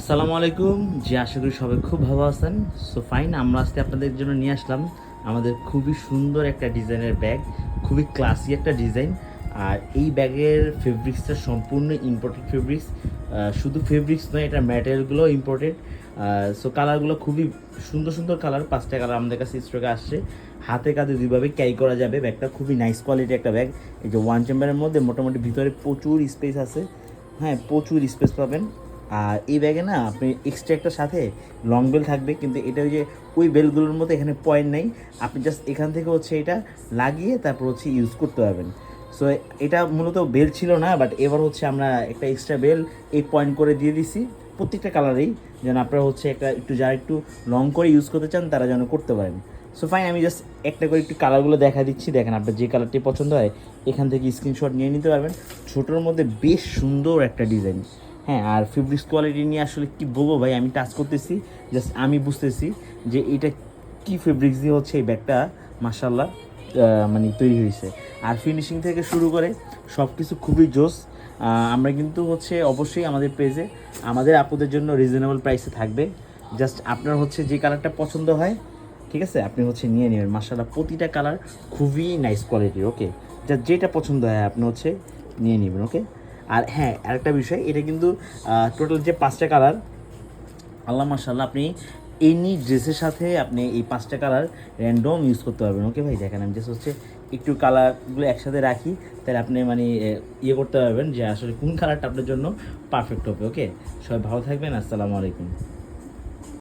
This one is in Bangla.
আসসালামু আলাইকুম। জি, আশা করি সবাই খুব ভালো আছেন। সো ফাইন, আমরা আজকে আপনাদের জন্য নিয়ে আসলাম আমাদের খুবই সুন্দর একটা ডিজাইনের ব্যাগ, খুবই ক্লাসি একটা ডিজাইন। আর এই ব্যাগের ফেব্রিক্সটা সম্পূর্ণ ইম্পোর্টেড ফেব্রিক্স। শুধু ফেব্রিক্স নয়, এটা ম্যাটেরিয়ালগুলো ইম্পোর্টেড। সো কালারগুলো খুবই সুন্দর সুন্দর কালার, 5টা কালার আমাদের কাছে স্টকে আসছে। হাতে কাঁধে দুইভাবে ক্যারি করা যাবে। ব্যাগটা খুবই নাইস কোয়ালিটি একটা ব্যাগ। এই যে ওয়ান চেম্বারের মধ্যে মোটামুটি ভিতরে প্রচুর স্পেস আছে। হ্যাঁ, প্রচুর স্পেস পাবেন। আর এই ব্যাগে না আপনি এক্সট্রা একটা সাথে লং বেল থাকবে, কিন্তু এটা ওই যে ওই বেলগুলোর মতো এখানে পয়েন্ট নেই। আপনি জাস্ট এখান থেকে হচ্ছে এটা লাগিয়ে তারপর হচ্ছে ইউজ করতে পারবেন। সো এটা মূলত বেল ছিল না, বাট এবার হচ্ছে আমরা একটা এক্সট্রা বেল এই পয়েন্ট করে দিয়ে দিছি প্রত্যেকটা কালারেই, যেন আপনারা হচ্ছে একটু যারা একটু লং করে ইউজ করতে চান তারা যেন করতে পারেন। সো ফাইন, আমি জাস্ট একটা করে একটু কালারগুলো দেখা দিচ্ছি। দেখেন আপনার যে কালারটি পছন্দ হয় এখান থেকে স্ক্রিনশট নিয়ে নিতে পারবেন। ছোটোর মধ্যে বেশ সুন্দর একটা ডিজাইন। হ্যাঁ, আর ফেব্রিক্স কোয়ালিটি নিয়ে আসলে কী বলবো ভাই, আমি টাচ করতেছি, জাস্ট আমি বুঝতেছি যে এটা কী ফেব্রিক্স দিয়ে হচ্ছে এই ব্যাগটা মাশাআল্লাহ মানে তৈরি হয়েছে। আর ফিনিশিং থেকে শুরু করে সব কিছু খুবই জোস। আমরা কিন্তু হচ্ছে অবশ্যই আমাদের পেজে আমাদের আপুদের জন্য রিজনেবল প্রাইসে থাকবে। জাস্ট আপনার হচ্ছে যে কালারটা পছন্দ হয়, ঠিক আছে, আপনি হচ্ছে নিয়ে নেবেন। মাশাআল্লাহ প্রতিটা কালার খুবই নাইস কোয়ালিটির। ওকে, যেটা পছন্দ হয় আপনি হচ্ছে নিয়ে নেবেন। ওকে, আর হ্যাঁ, আরেকটা বিষয়, এটা কিন্তু টোটাল যে 5টা কালার, আল্লাহ মাশাআল্লাহ, আপনি এনি ড্রেসের সাথে আপনি এই 5টা কালার র্যান্ডম ইউজ করতে পারবেন। ওকে ভাই, দেখেন আমি জাস্ট হচ্ছে একটু কালারগুলো একসাথে রাখি, তাহলে আপনি মানে ইয়ে করতে পারবেন যে আসলে কোন কালারটা আপনার জন্য পারফেক্ট হবে। ওকে, সবাই ভালো থাকবেন। আসসালামু আলাইকুম।